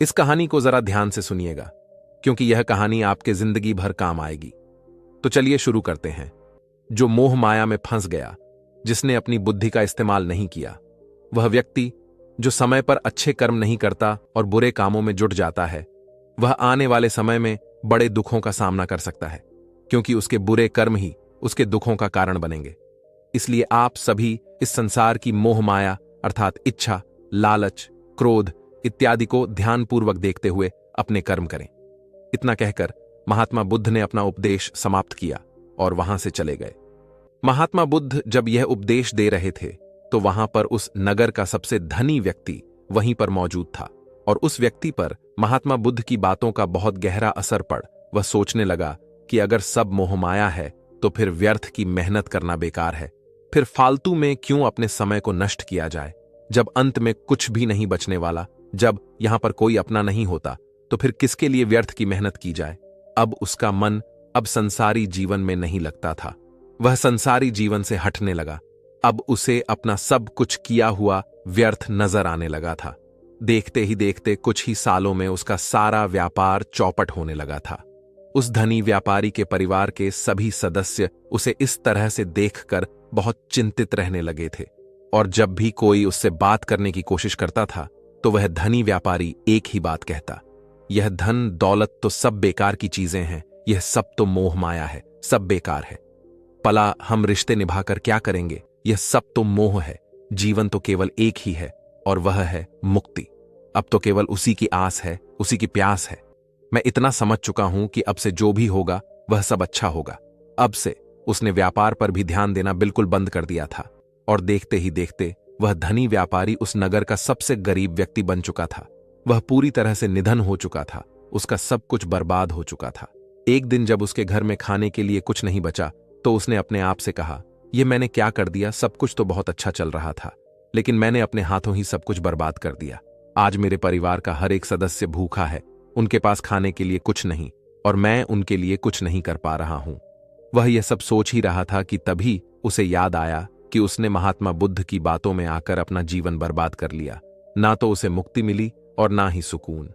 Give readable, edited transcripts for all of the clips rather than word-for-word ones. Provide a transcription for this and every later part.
इस कहानी को जरा ध्यान से सुनिएगा, क्योंकि यह कहानी आपके जिंदगी भर काम आएगी। तो चलिए शुरू करते हैं। जो मोह माया में फंस गया, जिसने अपनी बुद्धि का इस्तेमाल नहीं किया, वह व्यक्ति जो समय पर अच्छे कर्म नहीं करता और बुरे कामों में जुट जाता है, वह आने वाले समय में बड़े दुखों का सामना कर सकता है, क्योंकि उसके बुरे कर्म ही उसके दुखों का कारण बनेंगे। इसलिए आप सभी इस संसार की मोह माया अर्थात इच्छा, लालच, क्रोध इत्यादि को ध्यानपूर्वक देखते हुए अपने कर्म करें। इतना कहकर महात्मा बुद्ध ने अपना उपदेश समाप्त किया और वहां से चले गए। महात्मा बुद्ध जब यह उपदेश दे रहे थे तो वहां पर उस नगर का सबसे धनी व्यक्ति वहीं पर मौजूद था, और उस व्यक्ति पर महात्मा बुद्ध की बातों का बहुत गहरा असर पड़ वह सोचने लगा कि अगर सब मोहमाया है तो फिर व्यर्थ की मेहनत करना बेकार है। फिर फालतू में क्यों अपने समय को नष्ट किया जाए, जब अंत में कुछ भी नहीं बचने वाला। जब यहां पर कोई अपना नहीं होता तो फिर किसके लिए व्यर्थ की मेहनत की जाए। अब उसका मन अब संसारी जीवन में नहीं लगता था, वह संसारी जीवन से हटने लगा। अब उसे अपना सब कुछ किया हुआ व्यर्थ नजर आने लगा था। देखते ही देखते कुछ ही सालों में उसका सारा व्यापार चौपट होने लगा था। उस धनी व्यापारी के परिवार के सभी सदस्य उसे इस तरह से देखकर बहुत चिंतित रहने लगे थे, और जब भी कोई उससे बात करने की कोशिश करता था तो वह धनी व्यापारी एक ही बात कहता, यह धन दौलत तो सब बेकार की चीजें हैं, यह सब तो मोह माया है, सब बेकार है। पला हम रिश्ते निभाकर क्या करेंगे, यह सब तो मोह है। जीवन तो केवल एक ही है और वह है मुक्ति। अब तो केवल उसी की आस है, उसी की प्यास है। मैं इतना समझ चुका हूं कि अब से जो भी होगा वह सब अच्छा होगा। अब से उसने व्यापार पर भी ध्यान देना बिल्कुल बंद कर दिया था, और देखते ही देखते वह धनी व्यापारी उस नगर का सबसे गरीब व्यक्ति बन चुका था। वह पूरी तरह से निधन हो चुका था, उसका सब कुछ बर्बाद हो चुका था। एक दिन जब उसके घर में खाने के लिए कुछ नहीं बचा तो उसने अपने आप से कहा, यह मैंने क्या कर दिया, सब कुछ तो बहुत अच्छा चल रहा था, लेकिन मैंने अपने हाथों ही सब कुछ बर्बाद कर दिया। आज मेरे परिवार का हर एक सदस्य भूखा है, उनके पास खाने के लिए कुछ नहीं, और मैं उनके लिए कुछ नहीं कर पा रहा हूं। वह यह सब सोच ही रहा था कि तभी उसे याद आया कि उसने महात्मा बुद्ध की बातों में आकर अपना जीवन बर्बाद कर लिया। ना तो उसे मुक्ति मिली और ना ही सुकून।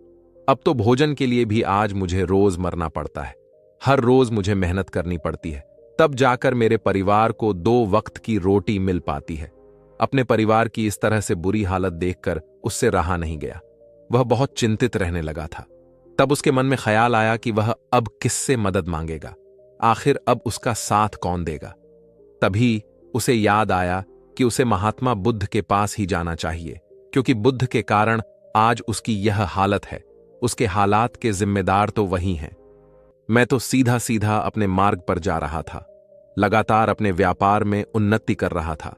अब तो भोजन के लिए भी आज मुझे रोज मरना पड़ता है, हर रोज मुझे मेहनत करनी पड़ती है, तब जाकर मेरे परिवार को 2 वक्त की रोटी मिल पाती है। अपने परिवार की इस तरह से बुरी हालत देखकर उससे रहा नहीं गया। वह बहुत चिंतित रहने लगा था। तब उसके मन में ख्याल आया कि वह अब किससे मदद मांगेगा, आखिर अब उसका साथ कौन देगा। तभी उसे याद आया कि उसे महात्मा बुद्ध के पास ही जाना चाहिए, क्योंकि बुद्ध के कारण आज उसकी यह हालत है। उसके हालात के जिम्मेदार तो वही हैं। मैं तो सीधा सीधा अपने मार्ग पर जा रहा था, लगातार अपने व्यापार में उन्नति कर रहा था,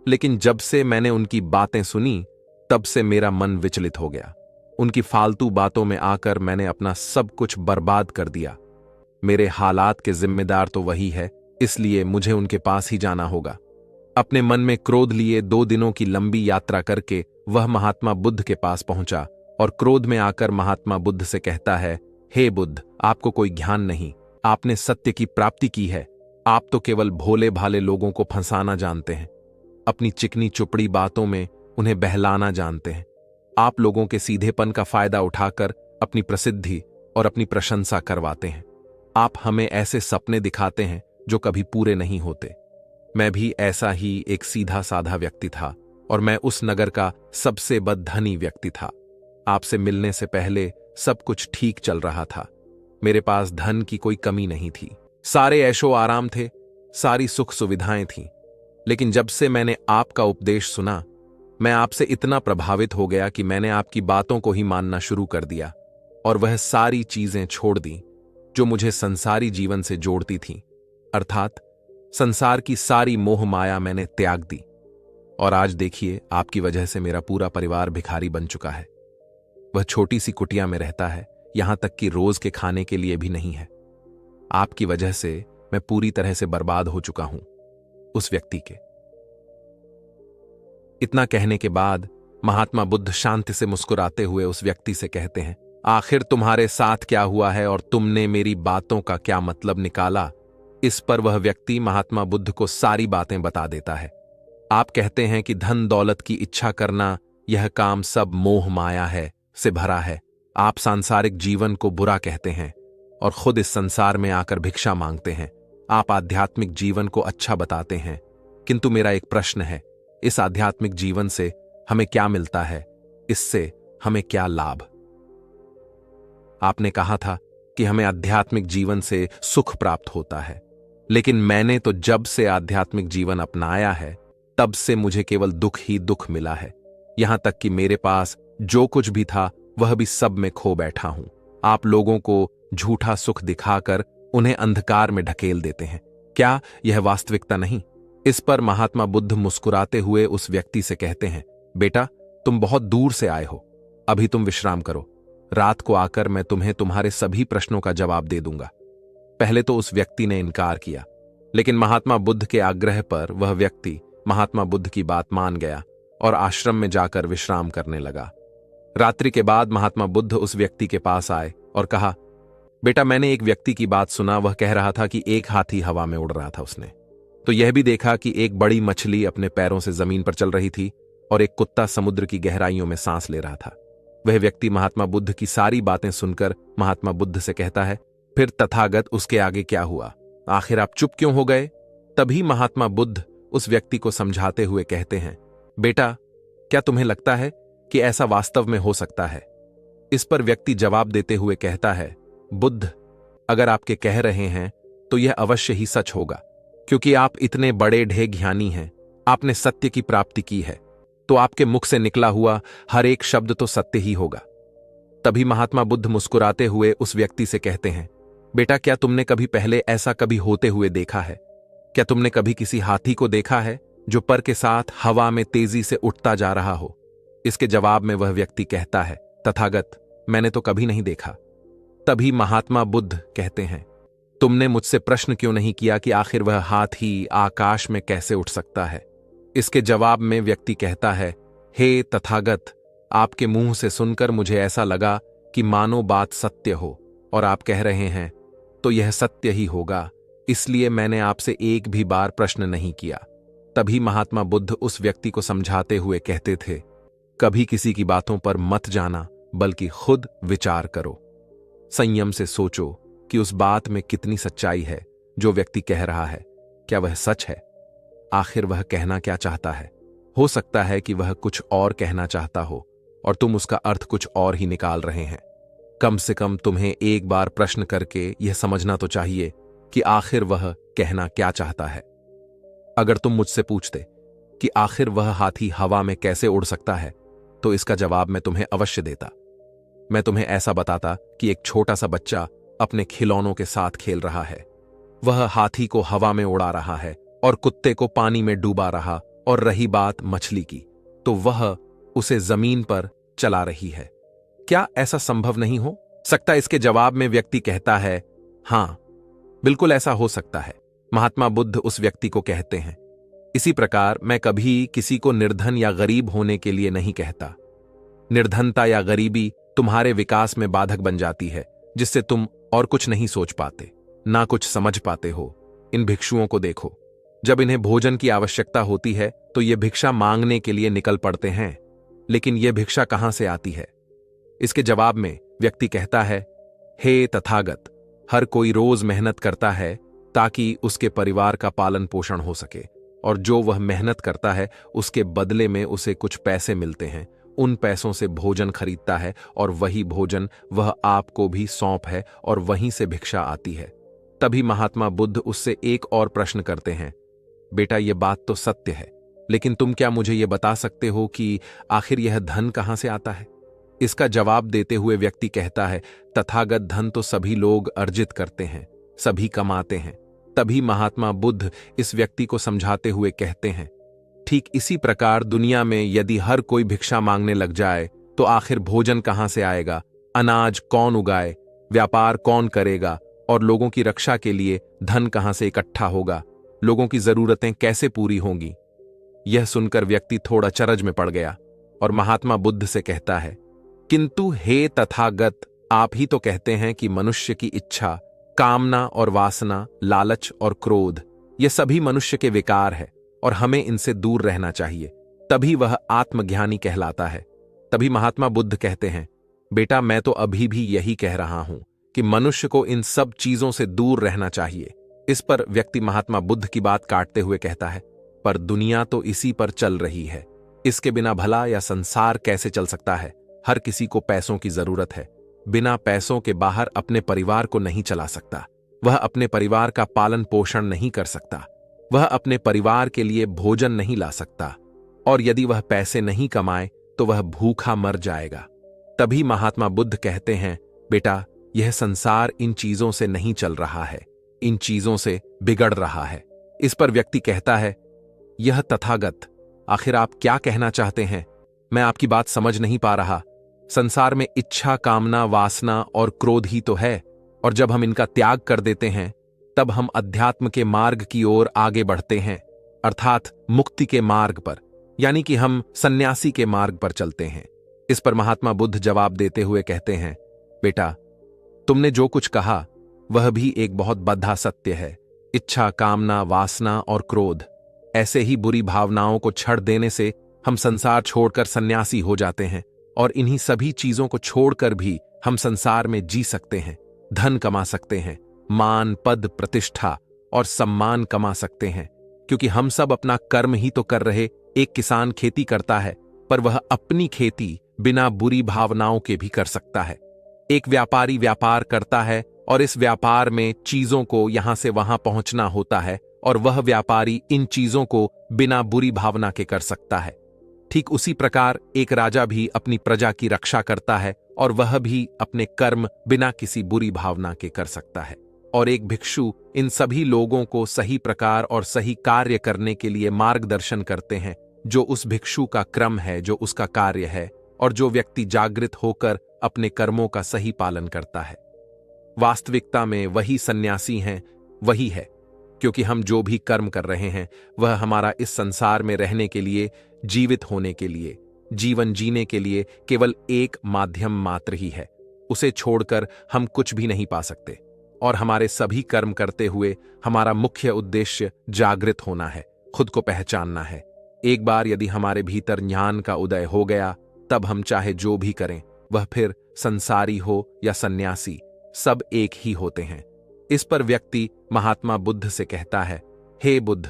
लेकिन जब से मैंने उनकी बातें सुनी तब से मेरा मन विचलित हो गया। उनकी फालतू बातों में आकर मैंने अपना सब कुछ बर्बाद कर दिया। मेरे हालात के जिम्मेदार तो वही है, इसलिए मुझे उनके पास ही जाना होगा। अपने मन में क्रोध लिए 2 दिनों की लंबी यात्रा करके वह महात्मा बुद्ध के पास पहुंचा, और क्रोध में आकर महात्मा बुद्ध से कहता है, हे बुद्ध, आपको कोई ज्ञान नहीं, आपने सत्य की प्राप्ति की है, आप तो केवल भोले भाले लोगों को फंसाना जानते हैं, अपनी चिकनी चुपड़ी बातों में उन्हें बहलाना जानते हैं। आप लोगों के सीधेपन का फायदा उठाकर अपनी प्रसिद्धि और अपनी प्रशंसा करवाते हैं। आप हमें ऐसे सपने दिखाते हैं जो कभी पूरे नहीं होते। मैं भी ऐसा ही एक सीधा साधा व्यक्ति था, और मैं उस नगर का सबसे बदधनी व्यक्ति था। आपसे मिलने से पहले सब कुछ ठीक चल रहा था। मेरे पास धन की कोई कमी नहीं थी, सारे ऐशो आराम थे, सारी सुख सुविधाएं थीं। लेकिन जब से मैंने आपका उपदेश सुना, मैं आपसे इतना प्रभावित हो गया कि मैंने आपकी बातों को ही मानना शुरू कर दिया, और वह सारी चीजें छोड़ दी जो मुझे संसारी जीवन से जोड़ती थीं। अर्थात संसार की सारी मोह माया मैंने त्याग दी, और आज देखिए आपकी वजह से मेरा पूरा परिवार भिखारी बन चुका है। वह छोटी सी कुटिया में रहता है, यहां तक कि रोज के खाने के लिए भी नहीं है। आपकी वजह से मैं पूरी तरह से बर्बाद हो चुका हूं। उस व्यक्ति के इतना कहने के बाद महात्मा बुद्ध शांति से मुस्कुराते हुए उस व्यक्ति से कहते हैं, आखिर तुम्हारे साथ क्या हुआ है और तुमने मेरी बातों का क्या मतलब निकाला। इस पर वह व्यक्ति महात्मा बुद्ध को सारी बातें बता देता है। आप कहते हैं कि धन दौलत की इच्छा करना, यह काम सब मोह माया है से भरा है। आप सांसारिक जीवन को बुरा कहते हैं और खुद इस संसार में आकर भिक्षा मांगते हैं। आप आध्यात्मिक जीवन को अच्छा बताते हैं, किंतु मेरा एक प्रश्न है, इस आध्यात्मिक जीवन से हमें क्या मिलता है? इससे हमें क्या लाभ? आपने कहा था कि हमें आध्यात्मिक जीवन से सुख प्राप्त होता है, लेकिन मैंने तो जब से आध्यात्मिक जीवन अपनाया है तब से मुझे केवल दुख ही दुख मिला है। यहां तक कि मेरे पास जो कुछ भी था वह भी सब में खो बैठा हूं। आप लोगों को झूठा सुख दिखाकर उन्हें अंधकार में ढकेल देते हैं। क्या यह वास्तविकता नहीं? इस पर महात्मा बुद्ध मुस्कुराते हुए उस व्यक्ति से कहते हैं, बेटा, तुम बहुत दूर से आए हो, अभी तुम विश्राम करो। रात को आकर मैं तुम्हें तुम्हारे सभी प्रश्नों का जवाब दे दूंगा। पहले तो उस व्यक्ति ने इनकार किया, लेकिन महात्मा बुद्ध के आग्रह पर वह व्यक्ति महात्मा बुद्ध की बात मान गया और आश्रम में जाकर विश्राम करने लगा। रात्रि के बाद महात्मा बुद्ध उस व्यक्ति के पास आए और कहा, बेटा, मैंने एक व्यक्ति की बात सुना। वह कह रहा था कि एक हाथी हवा में उड़ रहा था। उसने तो यह भी देखा कि एक बड़ी मछली अपने पैरों से जमीन पर चल रही थी और एक कुत्ता समुद्र की गहराइयों में सांस ले रहा था। वह व्यक्ति महात्मा बुद्ध की सारी बातें सुनकर महात्मा बुद्ध से कहता है, फिर तथागत उसके आगे क्या हुआ? आखिर आप चुप क्यों हो गए? तभी महात्मा बुद्ध उस व्यक्ति को समझाते हुए कहते हैं, बेटा, क्या तुम्हें लगता है कि ऐसा वास्तव में हो सकता है? इस पर व्यक्ति जवाब देते हुए कहता है, बुद्ध, अगर आपके कह रहे हैं तो यह अवश्य ही सच होगा, क्योंकि आप इतने बड़े ढे ज्ञानी हैं, आपने सत्य की प्राप्ति की है, तो आपके मुख से निकला हुआ हर एक शब्द तो सत्य ही होगा। तभी महात्मा बुद्ध मुस्कुराते हुए उस व्यक्ति से कहते हैं, बेटा, क्या तुमने कभी पहले ऐसा कभी होते हुए देखा है? क्या तुमने कभी किसी हाथी को देखा है जो पर के साथ हवा में तेजी से उठता जा रहा हो? इसके जवाब में वह व्यक्ति कहता है, तथागत, मैंने तो कभी नहीं देखा। तभी महात्मा बुद्ध कहते हैं, तुमने मुझसे प्रश्न क्यों नहीं किया कि आखिर वह हाथी आकाश में कैसे उठ सकता है? इसके जवाब में व्यक्ति कहता है, हे तथागत, आपके मुंह से सुनकर मुझे ऐसा लगा कि मानो बात सत्य हो और आप कह रहे हैं तो यह सत्य ही होगा, इसलिए मैंने आपसे एक भी बार प्रश्न नहीं किया। तभी महात्मा बुद्ध उस व्यक्ति को समझाते हुए कहते थे, कभी किसी की बातों पर मत जाना, बल्कि खुद विचार करो। संयम से सोचो कि उस बात में कितनी सच्चाई है जो व्यक्ति कह रहा है। क्या वह सच है? आखिर वह कहना क्या चाहता है? हो सकता है कि वह कुछ और कहना चाहता हो और तुम उसका अर्थ कुछ और ही निकाल रहे हैं। कम से कम तुम्हें एक बार प्रश्न करके यह समझना तो चाहिए कि आखिर वह कहना क्या चाहता है। अगर तुम मुझसे पूछते कि आखिर वह हाथी हवा में कैसे उड़ सकता है, तो इसका जवाब मैं तुम्हें अवश्य देता। मैं तुम्हें ऐसा बताता कि एक छोटा सा बच्चा अपने खिलौनों के साथ खेल रहा है। वह हाथी को हवा में उड़ा रहा है और कुत्ते को पानी में डूबा रहा, और रही बात मछली की, तो वह उसे जमीन पर चला रही है। क्या ऐसा संभव नहीं हो सकता? इसके जवाब में व्यक्ति कहता है, हां, बिल्कुल ऐसा हो सकता है। महात्मा बुद्ध उस व्यक्ति को कहते हैं, इसी प्रकार मैं कभी किसी को निर्धन या गरीब होने के लिए नहीं कहता। निर्धनता या गरीबी तुम्हारे विकास में बाधक बन जाती है, जिससे तुम और कुछ नहीं सोच पाते, ना कुछ समझ पाते हो। इन भिक्षुओं को देखो, जब इन्हें भोजन की आवश्यकता होती है तो ये भिक्षा मांगने के लिए निकल पड़ते हैं, लेकिन यह भिक्षा कहां से आती है? इसके जवाब में व्यक्ति कहता है, हे तथागत, हर कोई रोज मेहनत करता है ताकि उसके परिवार का पालन पोषण हो सके, और जो वह मेहनत करता है उसके बदले में उसे कुछ पैसे मिलते हैं। उन पैसों से भोजन खरीदता है और वही भोजन वह आपको भी सौंप है और वहीं से भिक्षा आती है। तभी महात्मा बुद्ध उससे एक और प्रश्न करते हैं, बेटा, यह बात तो सत्य है, लेकिन तुम क्या मुझे यह बता सकते हो कि आखिर यह धन कहां से आता है? इसका जवाब देते हुए व्यक्ति कहता है, तथागत, धन तो सभी लोग अर्जित करते हैं, सभी कमाते हैं। तभी महात्मा बुद्ध इस व्यक्ति को समझाते हुए कहते हैं, ठीक इसी प्रकार दुनिया में यदि हर कोई भिक्षा मांगने लग जाए तो आखिर भोजन कहां से आएगा? अनाज कौन उगाए? व्यापार कौन करेगा? और लोगों की रक्षा के लिए धन कहां से इकट्ठा होगा? लोगों की जरूरतें कैसे पूरी होंगी? यह सुनकर व्यक्ति थोड़ा चरज में पड़ गया और महात्मा बुद्ध से कहता है, किंतु हे तथागत, आप ही तो कहते हैं कि मनुष्य की इच्छा, कामना और वासना, लालच और क्रोध, ये सभी मनुष्य के विकार है और हमें इनसे दूर रहना चाहिए, तभी वह आत्मज्ञानी कहलाता है। तभी महात्मा बुद्ध कहते हैं, बेटा, मैं तो अभी भी यही कह रहा हूं कि मनुष्य को इन सब चीजों से दूर रहना चाहिए। इस पर व्यक्ति महात्मा बुद्ध की बात काटते हुए कहता है, पर दुनिया तो इसी पर चल रही है। इसके बिना भला या संसार कैसे चल सकता है? हर किसी को पैसों की जरूरत है। बिना पैसों के बाहर अपने परिवार को नहीं चला सकता। वह अपने परिवार का पालन पोषण नहीं कर सकता। वह अपने परिवार के लिए भोजन नहीं ला सकता। और यदि वह पैसे नहीं कमाए तो वह भूखा मर जाएगा। तभी महात्मा बुद्ध कहते हैं, बेटा, यह संसार इन चीजों से नहीं चल रहा है, इन चीजों से बिगड़ रहा है। इस पर व्यक्ति कहता है, यह तथागत, आखिर आप क्या कहना चाहते हैं? मैं आपकी बात समझ नहीं पा रहा। संसार में इच्छा, कामना, वासना और क्रोध ही तो है, और जब हम इनका त्याग कर देते हैं तब हम अध्यात्म के मार्ग की ओर आगे बढ़ते हैं, अर्थात मुक्ति के मार्ग पर, यानी कि हम सन्यासी के मार्ग पर चलते हैं। इस पर महात्मा बुद्ध जवाब देते हुए कहते हैं, बेटा, तुमने जो कुछ कहा वह भी एक बहुत बद्धा सत्य है। इच्छा, कामना, वासना और क्रोध, ऐसे ही बुरी भावनाओं को छड़ देने से हम संसार छोड़कर सन्यासी हो जाते हैं, और इन्हीं सभी चीजों को छोड़कर भी हम संसार में जी सकते हैं, धन कमा सकते हैं, मान, पद, प्रतिष्ठा और सम्मान कमा सकते हैं, क्योंकि हम सब अपना कर्म ही तो कर रहे। एक किसान खेती करता है, पर वह अपनी खेती बिना बुरी भावनाओं के भी कर सकता है। एक व्यापारी व्यापार करता है, और इस व्यापार में चीजों को यहां से वहां पहुंचना होता है, और वह व्यापारी इन चीजों को बिना बुरी भावना के कर सकता है। ठीक उसी प्रकार एक राजा भी अपनी प्रजा की रक्षा करता है, और वह भी अपने कर्म बिना किसी बुरी भावना के कर सकता है। और एक भिक्षु इन सभी लोगों को सही प्रकार और सही कार्य करने के लिए मार्गदर्शन करते हैं, जो उस भिक्षु का क्रम है, जो उसका कार्य है, और जो व्यक्ति जागृत होकर अपने कर्मों का सही पालन करता है। वास्तविकता में वही सन्यासी हैं, वही है, क्योंकि हम जो भी कर्म कर रहे हैं वह हमारा इस संसार में रहने के लिए, जीवित होने के लिए, जीवन जीने के लिए केवल एक माध्यम मात्र ही है। उसे छोड़कर हम कुछ भी नहीं पा सकते, और हमारे सभी कर्म करते हुए हमारा मुख्य उद्देश्य जागृत होना है, खुद को पहचानना है। एक बार यदि हमारे भीतर ज्ञान का उदय हो गया, तब हम चाहे जो भी करें, वह फिर संसारी हो या सन्यासी, सब एक ही होते हैं। इस पर व्यक्ति महात्मा बुद्ध से कहता है, हे बुद्ध,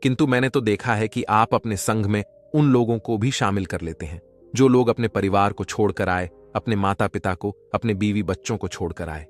किंतु मैंने तो देखा है कि आप अपने संघ में उन लोगों को भी शामिल कर लेते हैं जो लोग अपने परिवार को छोड़कर आए, अपने माता पिता को, अपने बीवी बच्चों को छोड़कर आए।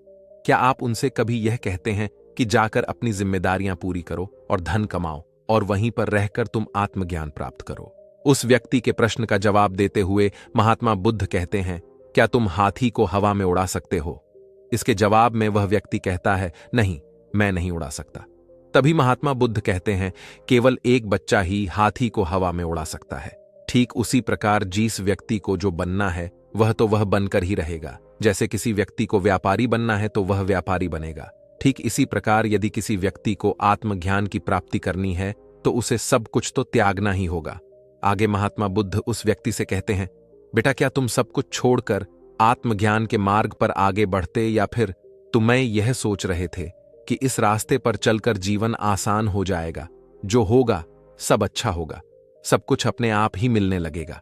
क्या आप उनसे कभी यह कहते हैं कि जाकर अपनी जिम्मेदारियां पूरी करो और धन कमाओ, और वहीं पर रहकर तुम आत्मज्ञान प्राप्त करो? उस व्यक्ति के प्रश्न का जवाब देते हुए महात्मा बुद्ध कहते हैं, क्या तुम हाथी को हवा में उड़ा सकते हो? इसके जवाब में वह व्यक्ति कहता है, नहीं, मैं नहीं उड़ा सकता। तभी महात्मा बुद्ध कहते हैं, केवल एक बच्चा ही हाथी को हवा में उड़ा सकता है। ठीक उसी प्रकार जिस व्यक्ति को जो बनना है वह तो वह बनकर ही रहेगा। जैसे किसी व्यक्ति को व्यापारी बनना है तो वह व्यापारी बनेगा। ठीक इसी प्रकार यदि किसी व्यक्ति को आत्मज्ञान की प्राप्ति करनी है तो उसे सब कुछ तो त्यागना ही होगा। आगे महात्मा बुद्ध उस व्यक्ति से कहते हैं, बेटा, क्या तुम सब कुछ छोड़कर आत्मज्ञान के मार्ग पर आगे बढ़ते, या फिर तुम्हें यह सोच रहे थे कि इस रास्ते पर चलकर जीवन आसान हो जाएगा, जो होगा सब अच्छा होगा, सब कुछ अपने आप ही मिलने लगेगा,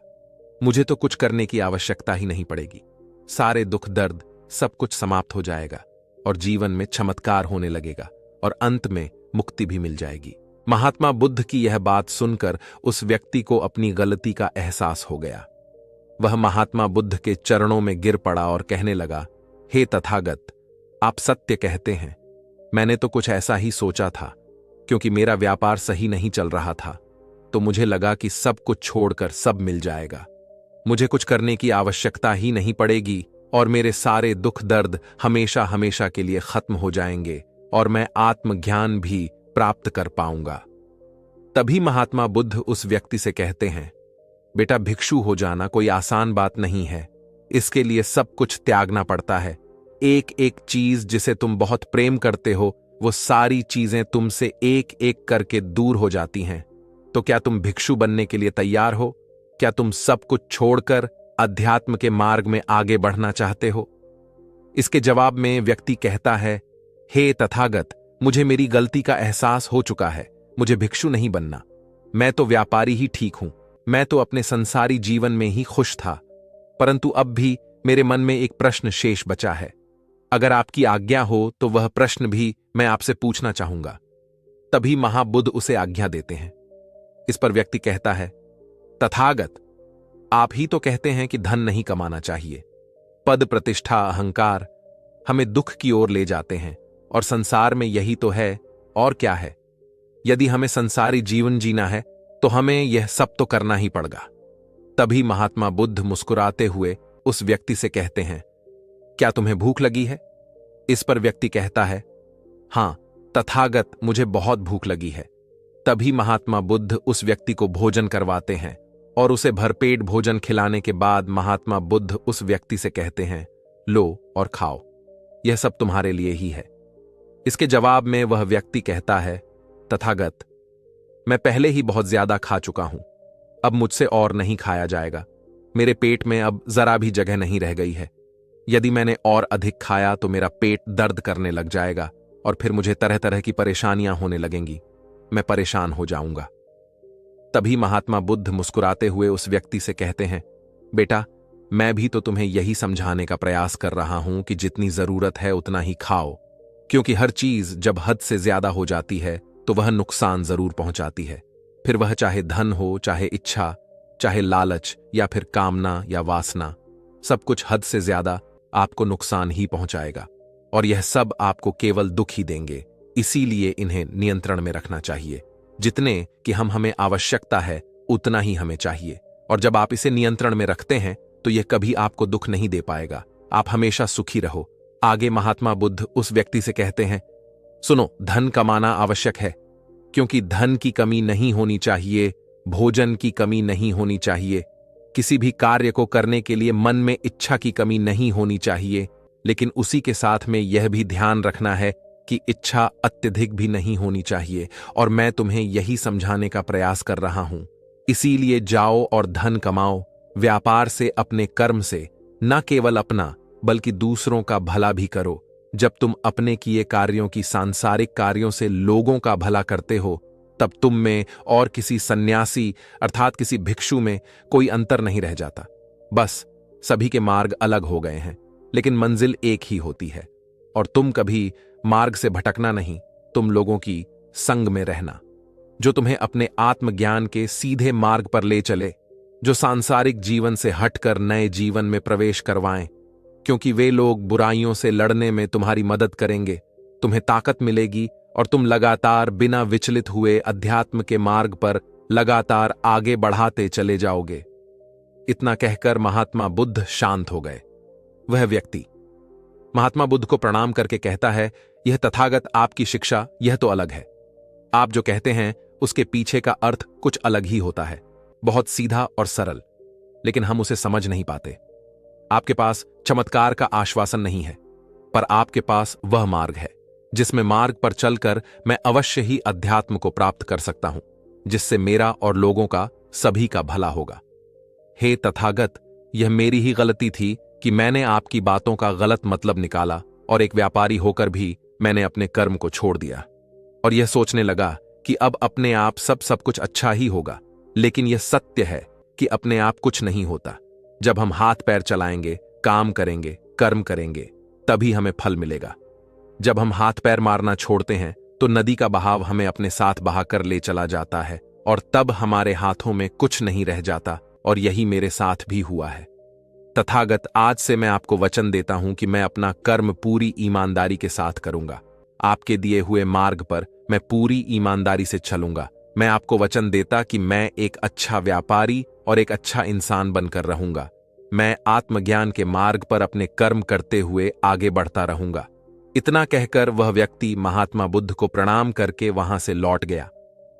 मुझे तो कुछ करने की आवश्यकता ही नहीं पड़ेगी, सारे दुख दर्द सब कुछ समाप्त हो जाएगा और जीवन में चमत्कार होने लगेगा और अंत में मुक्ति भी मिल जाएगी। महात्मा बुद्ध की यह बात सुनकर उस व्यक्ति को अपनी गलती का एहसास हो गया। वह महात्मा बुद्ध के चरणों में गिर पड़ा और कहने लगा, हे तथागत, आप सत्य कहते हैं। मैंने तो कुछ ऐसा ही सोचा था, क्योंकि मेरा व्यापार सही नहीं चल रहा था, तो मुझे लगा कि सब कुछ छोड़कर सब मिल जाएगा, मुझे कुछ करने की आवश्यकता ही नहीं पड़ेगी और मेरे सारे दुख दर्द हमेशा हमेशा के लिए खत्म हो जाएंगे और मैं आत्मज्ञान भी प्राप्त कर पाऊंगा। तभी महात्मा बुद्ध उस व्यक्ति से कहते हैं, बेटा, भिक्षु हो जाना कोई आसान बात नहीं है, इसके लिए सब कुछ त्यागना पड़ता है। एक एक चीज जिसे तुम बहुत प्रेम करते हो, वो सारी चीजें तुमसे एक एक करके दूर हो जाती हैं। तो क्या तुम भिक्षु बनने के लिए तैयार हो? क्या तुम सब कुछ छोड़कर अध्यात्म के मार्ग में आगे बढ़ना चाहते हो? इसके जवाब में व्यक्ति कहता है, हे तथागत, मुझे मेरी गलती का एहसास हो चुका है, मुझे भिक्षु नहीं बनना, मैं तो व्यापारी ही ठीक हूं, मैं तो अपने संसारी जीवन में ही खुश था, परंतु अब भी मेरे मन में एक प्रश्न शेष बचा है। अगर आपकी आज्ञा हो तो वह प्रश्न भी मैं आपसे पूछना चाहूंगा। तभी महाबुद्ध उसे आज्ञा देते हैं। इस पर व्यक्ति कहता है, तथागत, आप ही तो कहते हैं कि धन नहीं कमाना चाहिए। पद, प्रतिष्ठा, अहंकार हमें दुख की ओर ले जाते हैं और संसार में यही तो है, और क्या है। यदि हमें संसारी जीवन जीना है तो हमें यह सब तो करना ही पड़ेगा। तभी महात्मा बुद्ध मुस्कुराते हुए उस व्यक्ति से कहते हैं, क्या तुम्हें भूख लगी है? इस पर व्यक्ति कहता है, हां तथागत, मुझे बहुत भूख लगी है। तभी महात्मा बुद्ध उस व्यक्ति को भोजन करवाते हैं और उसे भरपेट भोजन खिलाने के बाद महात्मा बुद्ध उस व्यक्ति से कहते हैं, लो और खाओ, यह सब तुम्हारे लिए ही है। इसके जवाब में वह व्यक्ति कहता है, तथागत, मैं पहले ही बहुत ज्यादा खा चुका हूं, अब मुझसे और नहीं खाया जाएगा। मेरे पेट में अब जरा भी जगह नहीं रह गई है। यदि मैंने और अधिक खाया तो मेरा पेट दर्द करने लग जाएगा और फिर मुझे तरह तरह की परेशानियां होने लगेंगी। मैं परेशान हो जाऊंगा। तभी महात्मा बुद्ध मुस्कुराते हुए उस व्यक्ति से कहते हैं, बेटा, मैं भी तो तुम्हें यही समझाने का प्रयास कर रहा हूं कि जितनी जरूरत है उतना ही खाओ, क्योंकि हर चीज जब हद से ज्यादा हो जाती है तो वह नुकसान जरूर पहुंचाती है। फिर वह चाहे धन हो, चाहे इच्छा, चाहे लालच या फिर कामना या वासना, सब कुछ हद से ज्यादा आपको नुकसान ही पहुंचाएगा और यह सब आपको केवल दुख ही देंगे। इसीलिए इन्हें नियंत्रण में रखना चाहिए। जितने कि हमें आवश्यकता है उतना ही हमें चाहिए, और जब आप इसे नियंत्रण में रखते हैं तो यह कभी आपको दुख नहीं दे पाएगा। आप हमेशा सुखी रहो। आगे महात्मा बुद्ध उस व्यक्ति से कहते हैं, सुनो, धन कमाना आवश्यक है, क्योंकि धन की कमी नहीं होनी चाहिए, भोजन की कमी नहीं होनी चाहिए, किसी भी कार्य को करने के लिए मन में इच्छा की कमी नहीं होनी चाहिए, लेकिन उसी के साथ में यह भी ध्यान रखना है कि इच्छा अत्यधिक भी नहीं होनी चाहिए। और मैं तुम्हें यही समझाने का प्रयास कर रहा हूं। इसीलिए जाओ और धन कमाओ, व्यापार से, अपने कर्म से, न केवल अपना बल्कि दूसरों का भला भी करो। जब तुम अपने किए कार्यों की सांसारिक कार्यों से लोगों का भला करते हो, तब तुम में और किसी सन्यासी अर्थात किसी भिक्षु में कोई अंतर नहीं रह जाता। बस सभी के मार्ग अलग हो गए हैं, लेकिन मंजिल एक ही होती है। और तुम कभी मार्ग से भटकना नहीं, तुम लोगों की संग में रहना, जो तुम्हें अपने आत्मज्ञान के सीधे मार्ग पर ले चले, जो सांसारिक जीवन से हटकर नए जीवन में प्रवेश करवाएं, क्योंकि वे लोग बुराइयों से लड़ने में तुम्हारी मदद करेंगे। तुम्हें ताकत मिलेगी और तुम लगातार बिना विचलित हुए अध्यात्म के मार्ग पर लगातार आगे बढ़ाते चले जाओगे। इतना कहकर महात्मा बुद्ध शांत हो गए। वह व्यक्ति महात्मा बुद्ध को प्रणाम करके कहता है, यह तथागत आपकी शिक्षा यह तो अलग है। आप जो कहते हैं उसके पीछे का अर्थ कुछ अलग ही होता है, बहुत सीधा और सरल, लेकिन हम उसे समझ नहीं पाते। आपके पास चमत्कार का आश्वासन नहीं है, पर आपके पास वह मार्ग है जिसमें मार्ग पर चलकर मैं अवश्य ही अध्यात्म को प्राप्त कर सकता हूं, जिससे मेरा और लोगों का, सभी का भला होगा। हे तथागत, यह मेरी ही गलती थी कि मैंने आपकी बातों का गलत मतलब निकाला और एक व्यापारी होकर भी मैंने अपने कर्म को छोड़ दिया और यह सोचने लगा कि अब अपने आप सब कुछ अच्छा ही होगा। लेकिन यह सत्य है कि अपने आप कुछ नहीं होता। जब हम हाथ पैर चलाएंगे, काम करेंगे, कर्म करेंगे, तभी हमें फल मिलेगा। जब हम हाथ पैर मारना छोड़ते हैं तो नदी का बहाव हमें अपने साथ बहाकर ले चला जाता है और तब हमारे हाथों में कुछ नहीं रह जाता, और यही मेरे साथ भी हुआ है। तथागत, आज से मैं आपको वचन देता हूं कि मैं अपना कर्म पूरी ईमानदारी के साथ करूंगा। आपके दिए हुए मार्ग पर मैं पूरी ईमानदारी से चलूंगा। मैं आपको वचन देता कि मैं एक अच्छा व्यापारी और एक अच्छा इंसान बनकर रहूंगा। मैं आत्मज्ञान के मार्ग पर अपने कर्म करते हुए आगे बढ़ता रहूंगा। इतना कहकर वह व्यक्ति महात्मा बुद्ध को प्रणाम करके वहां से लौट गया।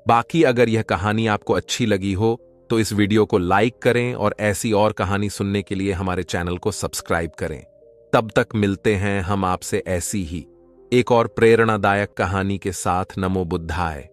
बाकी अगर यह कहानी आपको अच्छी लगी हो तो इस वीडियो को लाइक करें और ऐसी और कहानी सुनने के लिए हमारे चैनल को सब्सक्राइब करें। तब तक मिलते हैं हम आपसे ऐसी ही एक और प्रेरणादायक कहानी के साथ। नमो बुद्धाय।